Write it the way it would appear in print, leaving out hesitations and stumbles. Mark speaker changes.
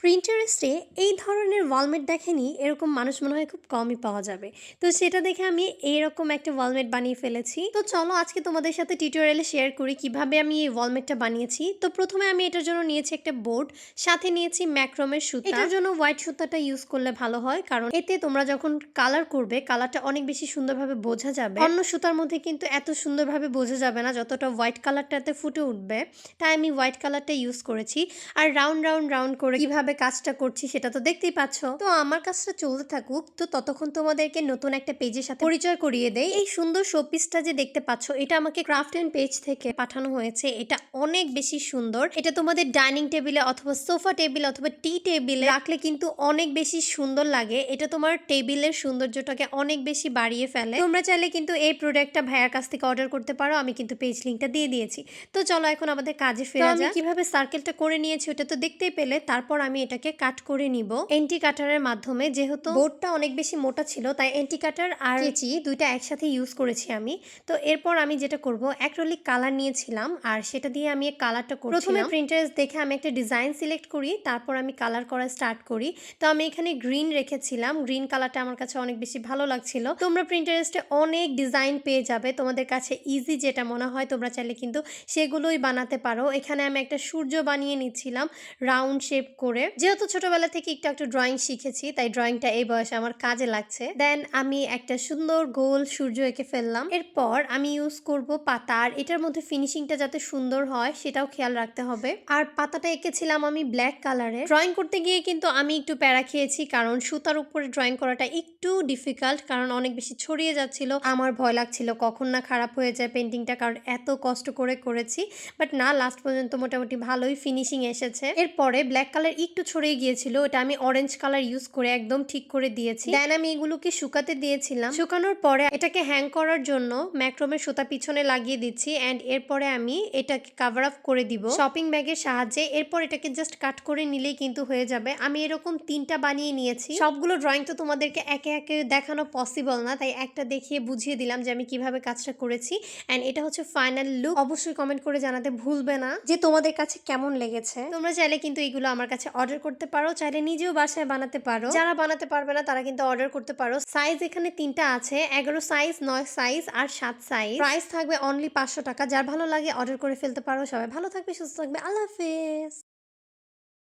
Speaker 1: প্রিন্টারেস্টে এই ধরনের ওয়ালমেট দেখেনি এরকম মানুষ মনে হয় খুব কমই পাওয়া যাবে। তো সেটা দেখে আমি এইরকম একটা ওয়ালমেট বানিয়ে ফেলেছি। তো চলো আজকে তোমাদের সাথে টিউটোরিয়ালে শেয়ার করি কিভাবে আমি এই ওয়ালমেটটা বানিয়েছি। তো প্রথমে আমি এটার জন্য নিয়েছি একটা বোর্ড, সাথে নিয়েছি ম্যাক্রোমের সুতা। এটার জন্য হোয়াইট সুতাটা ইউজ করলে ভালো হয়, কারণ এতে তোমরা যখন কালার করবে কালারটা অনেক বেশি সুন্দরভাবে বোঝা যাবে। অন্য সুতার মধ্যে কিন্তু এত সুন্দরভাবে বোঝা যাবে না যতটা হোয়াইট কালারটাতে ফুটে উঠবে। তাই আমি হোয়াইট কালারটা ইউজ করেছি। আর রাউন্ড রাউন্ড রাউন্ড করে কিভাবে কাজটা করছি সেটা তো দেখতেই পাচ্ছ। তো আমার কাজটা চলতে থাকুক, তো ততক্ষণ তোমাদেরকে নতুন একটা পেজের সাথে পরিচয় করিয়ে দেই। এই সুন্দর শোপিসটা যে দেখতে পাচ্ছ, এটা আমাকে ক্রাফট এন্ড পেজ থেকে পাঠানো হয়েছে। এটা অনেক বেশি সুন্দর। এটা তোমাদের ডাইনিং টেবিলে অথবা সোফা টেবিল অথবা টি টেবিলে রাখলে কিন্তু অনেক বেশি সুন্দর লাগে। এটা তোমার টেবিলের সৌন্দর্যটাকে অনেক বেশি বাড়িয়ে ফেলে। তোমরা চাইলে কিন্তু এই প্রোডাক্টটা ভাইয়ার কাছ থেকে অর্ডার করতে পারো। আমি কিন্তু পেজ লিঙ্কটা দিয়ে দিয়েছি। তো চলো এখন আমাদের কাজে ফেরা যাক। আমি কিভাবে সার্কেলটা করে নিয়েছি ওটা তো দেখতেই পেলে। তারপর আমি এটাকে কাট করে নিব এন্টি কাটারের মাধ্যমে। যেহেতু বোর্ডটা অনেক বেশি মোটা ছিল তাই এন্টি কাটার আর কেচি দুইটা একসাথে ইউজ করেছি আমি। তো এরপর আমি যেটা করব, অ্যাক্রিলিক কালার নিয়েছিলাম আর সেটা দিয়ে আমি কালারটা করছিলাম। প্রথমে প্রিন্টারেস্ট দেখে আমি একটা ডিজাইন সিলেক্ট করি, তারপর আমি কালার করা স্টার্ট করি। তো আমি এখানে গ্রিন রেখেছিলাম। গ্রিন কালারটা আমার কাছে অনেক বেশি ভালো লাগছিল। তোমরা প্রিন্টারেস্টে অনেক ডিজাইন পেয়ে যাবে, তোমাদের কাছে ইজি যেটা মনে হয় তোমরা চাইলে কিন্তু সেগুলোই বানাতে পারো। এখানে আমি একটা সূর্য বানিয়ে নিচ্ছিলাম রাউন্ড শেপ করে। যেহেতু ছোটবেলা থেকে একটু ড্রয়িং শিখেছি তাই ড্রয়িংটা এই বয়সে আমার কাজে লাগছে। দেন আমি একটা সুন্দর গোল সূর্য এঁকে ফেললাম। এরপর আমি ইউজ করব পাতা, আর এটার মধ্যে ফিনিশিংটা যাতে সুন্দর হয় সেটাও খেয়াল রাখতে হবে। আর পাতাটা এঁকেছিলাম আমি ব্ল্যাক কালারে। ড্রয়িং করতে গিয়ে কিন্তু আমি একটু প্যারা খেয়েছি, কারণ সুতার উপরে ড্রয়িং করাটা একটু ডিফিকাল্ট, কারণ অনেক বেশি ছড়িয়ে যাচ্ছিল। আমার ভয় লাগছিল কখন না খারাপ হয়ে যায় পেন্টিংটা, কারণ এত কষ্ট করে করেছি। বাট না, লাস্ট পর্যন্ত মোটামুটি ভালোই ফিনিশিং এসেছে। এরপরে ব্ল্যাক কালার একটু ছড়িয়ে গিয়েছিল, এটা আমি অরেঞ্জ কালার ইউজ করে একদম ঠিক করে দিয়েছি। দেন আমি এগুলোকে শুকাতে দিয়েছিলাম। শুকানোর পরে এটাকে হ্যাং করার জন্য ম্যাক্রোমের সুতা পিছনে লাগিয়ে দিচ্ছি। এন্ড এরপরে আমি এটাকে কভার আপ করে দিব শপিং ব্যাগের সাহায্যে। এরপর এটাকে জাস্ট কাট করে নিলেই কিন্তু হয়ে যাবে। আমি এরকম 3টা বানিয়ে নিয়েছি। সবগুলো ড্রয়িং তো তোমাদেরকে একে একে দেখানো পসিবল না, তাই একটা দেখিয়ে বুঝিয়ে দিলাম যে আমি কিভাবে কাজটা করেছি। এন্ড এটা হচ্ছে ফাইনাল লুক। অবশ্যই কমেন্ট করে জানাতে ভুলবে না যে তোমাদের কাছে কেমন লেগেছে। তোমরা চাইলে কিন্তু এগুলো আমার কাছে অর্ডার করতে পারো, চাইলে নিজেও বাসায় বানাতে পারো। যারা বানাতে পারবে না তারা কিন্তু অর্ডার করতে পারো। সাইজ এখানে 3টা আছে, 11 সাইজ, 9 সাইজ আর 7 সাইজ। প্রাইস থাকবে অনলি 500 টাকা। যার ভালো লাগে অর্ডার করে ফেলতে পারো। সবাই ভালো থাকবে, সুস্থ থাকবে। আল্লাহ হাফেজ।